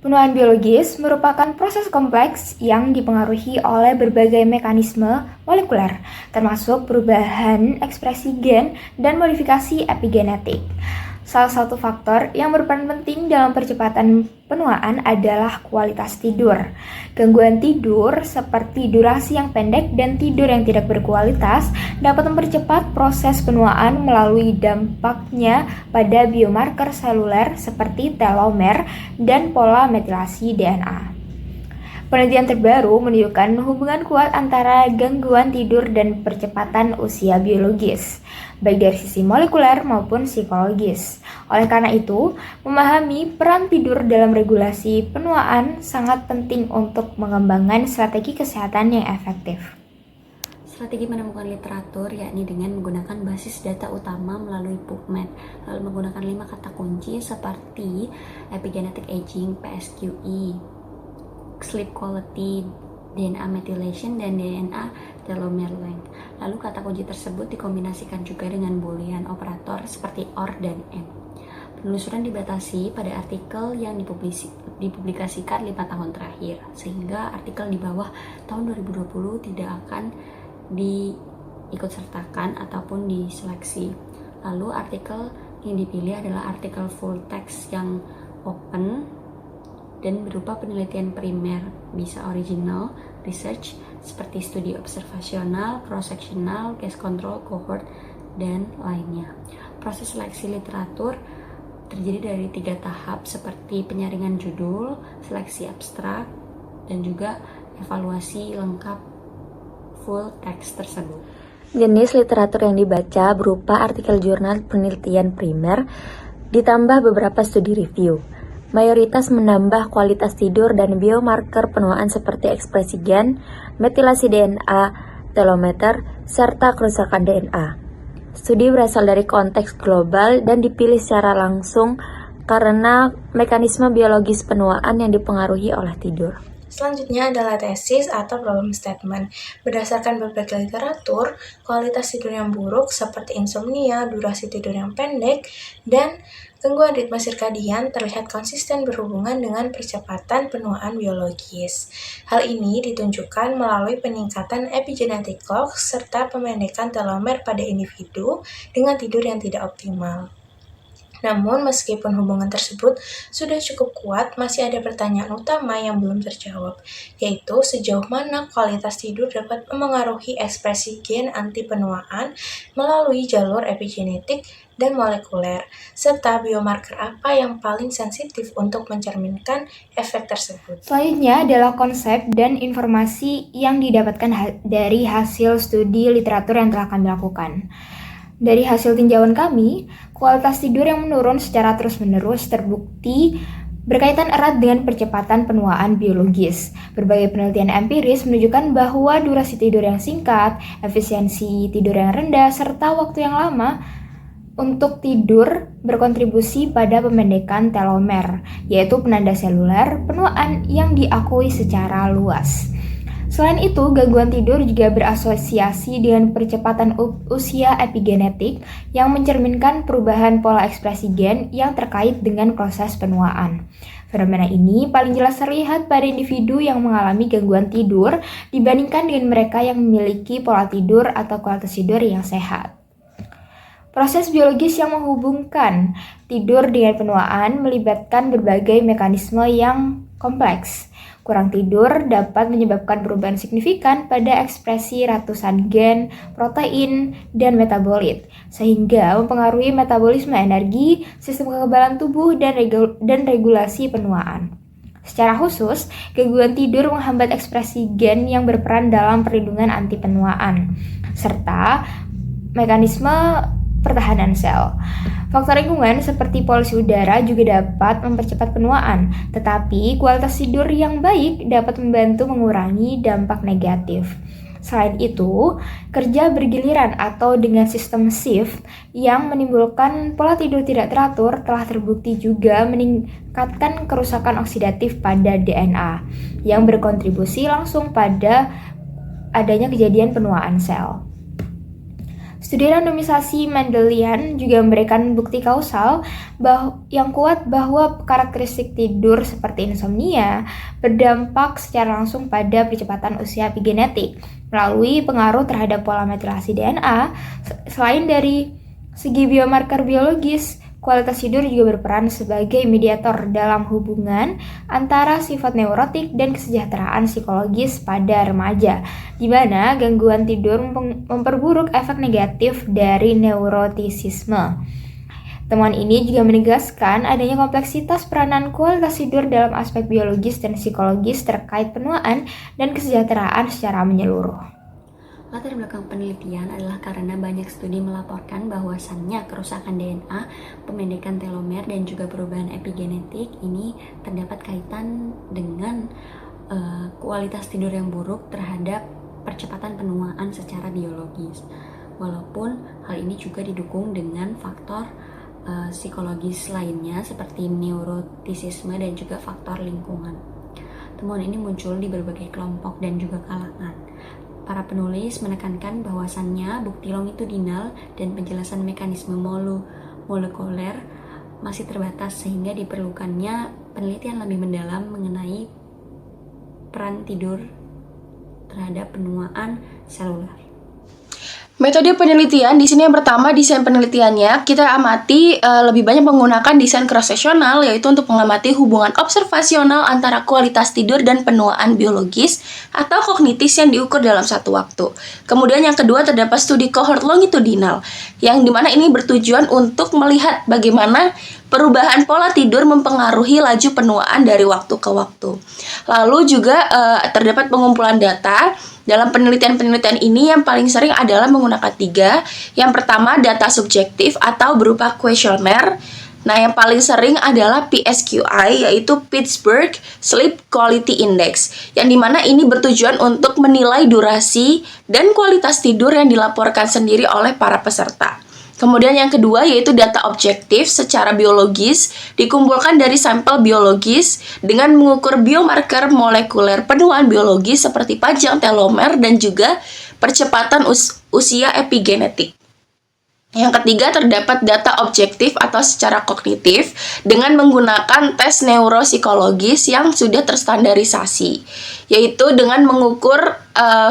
Penuaan biologis merupakan proses kompleks yang dipengaruhi oleh berbagai mekanisme molekuler, termasuk perubahan ekspresi gen dan modifikasi epigenetik. Salah satu faktor yang berperan penting dalam percepatan penuaan adalah kualitas tidur. Gangguan tidur seperti durasi yang pendek dan tidur yang tidak berkualitas dapat mempercepat proses penuaan melalui dampaknya pada biomarker seluler seperti telomer dan pola metilasi DNA. Penelitian terbaru menunjukkan hubungan kuat antara gangguan tidur dan percepatan usia biologis, baik dari sisi molekuler maupun psikologis. Oleh karena itu, memahami peran tidur dalam regulasi penuaan sangat penting untuk mengembangkan strategi kesehatan yang efektif. Strategi menemukan literatur yakni dengan menggunakan basis data utama melalui PubMed, lalu menggunakan 5 kata kunci seperti epigenetic aging, PSQE, sleep quality, DNA methylation, dan DNA telomere length. Lalu kata kunci tersebut dikombinasikan juga dengan boolean operator seperti OR dan AND. Penelusuran dibatasi pada artikel yang dipublikasikan 5 tahun terakhir, sehingga artikel di bawah tahun 2020 tidak akan diikutsertakan ataupun diseleksi. Lalu artikel yang dipilih adalah artikel full text yang open dan berupa penelitian primer, bisa original research seperti studi observasional, cross-sectional, case control, cohort, dan lainnya. Proses seleksi literatur terdiri dari 3 tahap seperti penyaringan judul, seleksi abstrak, dan juga evaluasi lengkap full text tersebut. Jenis literatur yang dibaca berupa artikel jurnal penelitian primer ditambah beberapa studi review. Mayoritas menambah kualitas tidur dan biomarker penuaan seperti ekspresi gen, metilasi DNA, telometer, serta kerusakan DNA. Studi berasal dari konteks global dan dipilih secara langsung karena mekanisme biologis penuaan yang dipengaruhi oleh tidur. Selanjutnya adalah tesis atau problem statement. Berdasarkan berbagai literatur, kualitas tidur yang buruk seperti insomnia, durasi tidur yang pendek, dan gangguan ritme sirkadian terlihat konsisten berhubungan dengan percepatan penuaan biologis. Hal ini ditunjukkan melalui peningkatan epigenetic clock serta pemendekan telomer pada individu dengan tidur yang tidak optimal. Namun, meskipun hubungan tersebut sudah cukup kuat, masih ada pertanyaan utama yang belum terjawab, yaitu sejauh mana kualitas tidur dapat memengaruhi ekspresi gen anti penuaan melalui jalur epigenetik dan molekuler, serta biomarker apa yang paling sensitif untuk mencerminkan efek tersebut. Selanjutnya adalah konsep dan informasi yang didapatkan dari hasil studi literatur yang telah kami lakukan. Dari hasil tinjauan kami, kualitas tidur yang menurun secara terus-menerus terbukti berkaitan erat dengan percepatan penuaan biologis. Berbagai penelitian empiris menunjukkan bahwa durasi tidur yang singkat, efisiensi tidur yang rendah, serta waktu yang lama untuk tidur berkontribusi pada pemendekan telomer, yaitu penanda seluler penuaan yang diakui secara luas. Selain itu, gangguan tidur juga berasosiasi dengan percepatan usia epigenetik yang mencerminkan perubahan pola ekspresi gen yang terkait dengan proses penuaan. Fenomena ini paling jelas terlihat pada individu yang mengalami gangguan tidur dibandingkan dengan mereka yang memiliki pola tidur atau kualitas tidur yang sehat. Proses biologis yang menghubungkan tidur dengan penuaan melibatkan berbagai mekanisme yang kompleks. Kurang tidur dapat menyebabkan perubahan signifikan pada ekspresi ratusan gen, protein, dan metabolit, sehingga mempengaruhi metabolisme energi, sistem kekebalan tubuh, dan regulasi penuaan. Secara khusus, gangguan tidur menghambat ekspresi gen yang berperan dalam perlindungan anti penuaan, serta mekanisme pertahanan sel. Faktor lingkungan seperti polusi udara juga dapat mempercepat penuaan, tetapi kualitas tidur yang baik dapat membantu mengurangi dampak negatif. Selain itu, kerja bergiliran atau dengan sistem shift yang menimbulkan pola tidur tidak teratur telah terbukti juga meningkatkan kerusakan oksidatif pada DNA yang berkontribusi langsung pada adanya kejadian penuaan sel. Studi randomisasi Mendelian juga memberikan bukti kausal yang kuat bahwa karakteristik tidur seperti insomnia berdampak secara langsung pada percepatan usia epigenetik melalui pengaruh terhadap pola metilasi DNA. Selain dari segi biomarker biologis, kualitas tidur juga berperan sebagai mediator dalam hubungan antara sifat neurotik dan kesejahteraan psikologis pada remaja, di mana gangguan tidur memperburuk efek negatif dari neurotisisme. Temuan ini juga menegaskan adanya kompleksitas peranan kualitas tidur dalam aspek biologis dan psikologis terkait penuaan dan kesejahteraan secara menyeluruh. Latar belakang penelitian adalah karena banyak studi melaporkan bahwasannya kerusakan DNA, pemendekan telomer, dan juga perubahan epigenetik ini terdapat kaitan dengan kualitas tidur yang buruk terhadap percepatan penuaan secara biologis. Walaupun hal ini juga didukung dengan faktor psikologis lainnya seperti neurotisisme dan juga faktor lingkungan. Temuan ini muncul di berbagai kelompok dan juga kalangan. Para penulis menekankan bahwasannya bukti longitudinal dan penjelasan mekanisme molekuler masih terbatas sehingga diperlukannya penelitian lebih mendalam mengenai peran tidur terhadap penuaan seluler. Metode penelitian di sini yang pertama, desain penelitiannya kita amati lebih banyak menggunakan desain cross-seksional, yaitu untuk mengamati hubungan observasional antara kualitas tidur dan penuaan biologis atau kognitif yang diukur dalam satu waktu. Kemudian yang kedua terdapat studi cohort longitudinal, yang dimana ini bertujuan untuk melihat bagaimana perubahan pola tidur mempengaruhi laju penuaan dari waktu ke waktu. Lalu juga terdapat pengumpulan data. Dalam penelitian-penelitian ini yang paling sering adalah menggunakan 3. Yang pertama, data subjektif atau berupa kuesioner. Nah, yang paling sering adalah PSQI, yaitu Pittsburgh Sleep Quality Index, yang dimana ini bertujuan untuk menilai durasi dan kualitas tidur yang dilaporkan sendiri oleh para peserta. Kemudian yang kedua yaitu data objektif secara biologis, dikumpulkan dari sampel biologis dengan mengukur biomarker molekuler penuaan biologis seperti panjang telomer dan juga percepatan usia epigenetik. Yang ketiga terdapat data objektif atau secara kognitif dengan menggunakan tes neuropsikologis yang sudah terstandarisasi, yaitu dengan mengukur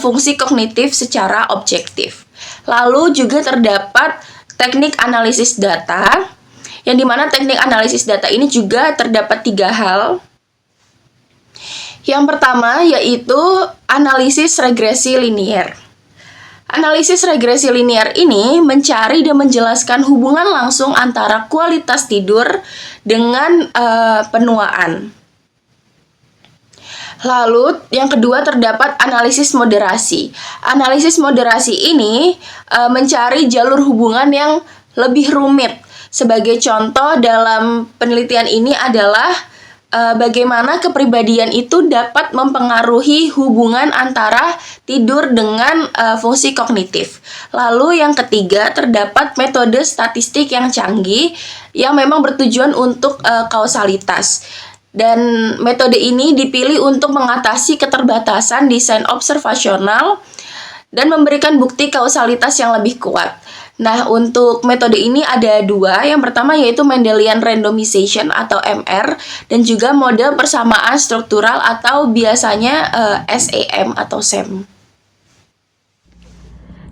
fungsi kognitif secara objektif. Lalu juga terdapat teknik analisis data, yang dimana teknik analisis data ini juga terdapat 3 hal. Yang pertama yaitu analisis regresi linier. Analisis regresi linier ini mencari dan menjelaskan hubungan langsung antara kualitas tidur dengan penuaan. Lalu yang kedua terdapat analisis moderasi. Analisis moderasi ini mencari jalur hubungan yang lebih rumit. Sebagai contoh dalam penelitian ini adalah bagaimana kepribadian itu dapat mempengaruhi hubungan antara tidur dengan fungsi kognitif. Lalu yang ketiga terdapat metode statistik yang canggih yang memang bertujuan untuk kausalitas. Dan metode ini dipilih untuk mengatasi keterbatasan desain observasional dan memberikan bukti kausalitas yang lebih kuat. Nah, untuk metode ini ada 2. Yang pertama yaitu Mendelian Randomization atau MR dan juga model persamaan struktural atau biasanya SAM atau SAM.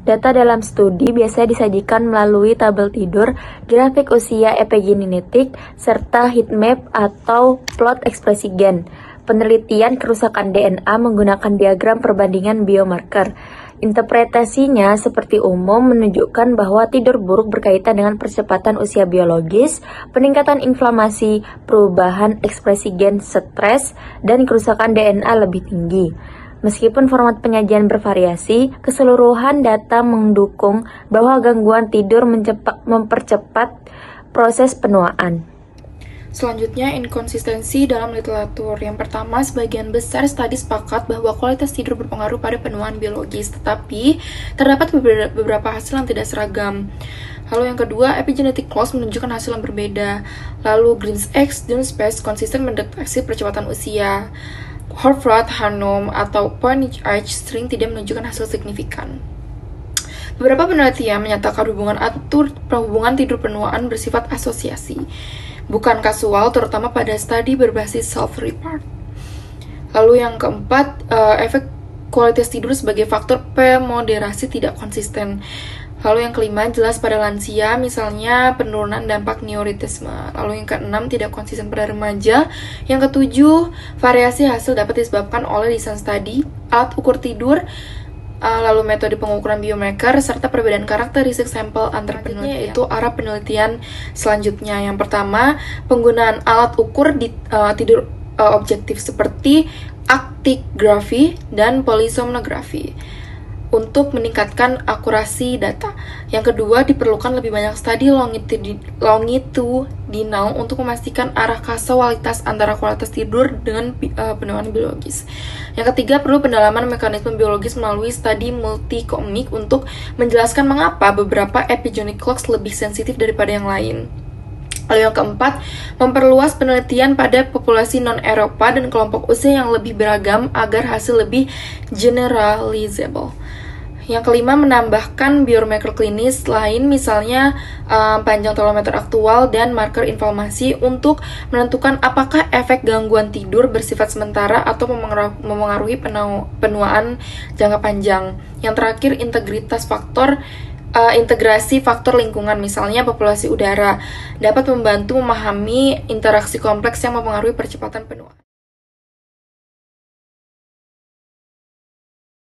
Data dalam studi biasanya disajikan melalui tabel tidur, grafik usia epigenetik, serta heat map atau plot ekspresi gen. Penelitian kerusakan DNA menggunakan diagram perbandingan biomarker. Interpretasinya seperti umum menunjukkan bahwa tidur buruk berkaitan dengan percepatan usia biologis, peningkatan inflamasi, perubahan ekspresi gen stres, dan kerusakan DNA lebih tinggi. Meskipun format penyajian bervariasi, keseluruhan data mendukung bahwa gangguan tidur mempercepat proses penuaan. Selanjutnya, inkonsistensi dalam literatur. Yang pertama, sebagian besar studi sepakat bahwa kualitas tidur berpengaruh pada penuaan biologis, tetapi terdapat beberapa hasil yang tidak seragam. Lalu yang kedua, epigenetic clause menunjukkan hasil yang berbeda. Lalu Green's X dan Space konsisten mendeteksi percepatan usia. Horvath, Hanum, atau Pointage sering tidak menunjukkan hasil signifikan. Beberapa penelitian menyatakan hubungan tidur penuaan bersifat asosiasi, bukan kasual, terutama pada studi berbasis self-report. Lalu yang keempat, efek kualitas tidur sebagai faktor pemoderasi tidak konsisten. Lalu yang kelima, jelas pada lansia, misalnya penurunan dampak neuritisme. Lalu yang keenam, tidak konsisten pada remaja. Yang ketujuh, variasi hasil dapat disebabkan oleh desain studi, alat ukur tidur, lalu metode pengukuran biomarker, serta perbedaan karakteristik sampel antar penelitian. Yaitu arah penelitian selanjutnya. Yang pertama, penggunaan alat ukur tidur objektif seperti actigraphy dan polysomnografi untuk meningkatkan akurasi data. Yang kedua, diperlukan lebih banyak studi longitudinal untuk memastikan arah kausalitas antara kualitas tidur dengan penuaan biologis. Yang ketiga, perlu pendalaman mekanisme biologis melalui studi multikomik untuk menjelaskan mengapa beberapa epigenetic clocks lebih sensitif daripada yang lain. Lalu yang keempat, memperluas penelitian pada populasi non-Eropa dan kelompok usia yang lebih beragam agar hasil lebih generalizable. Yang kelima, menambahkan biomarker klinis lain, misalnya panjang telometer aktual dan marker inflamasi untuk menentukan apakah efek gangguan tidur bersifat sementara atau memengaruhi penuaan jangka panjang. Yang terakhir, integrasi faktor lingkungan, misalnya populasi udara, dapat membantu memahami interaksi kompleks yang mempengaruhi percepatan penuaan.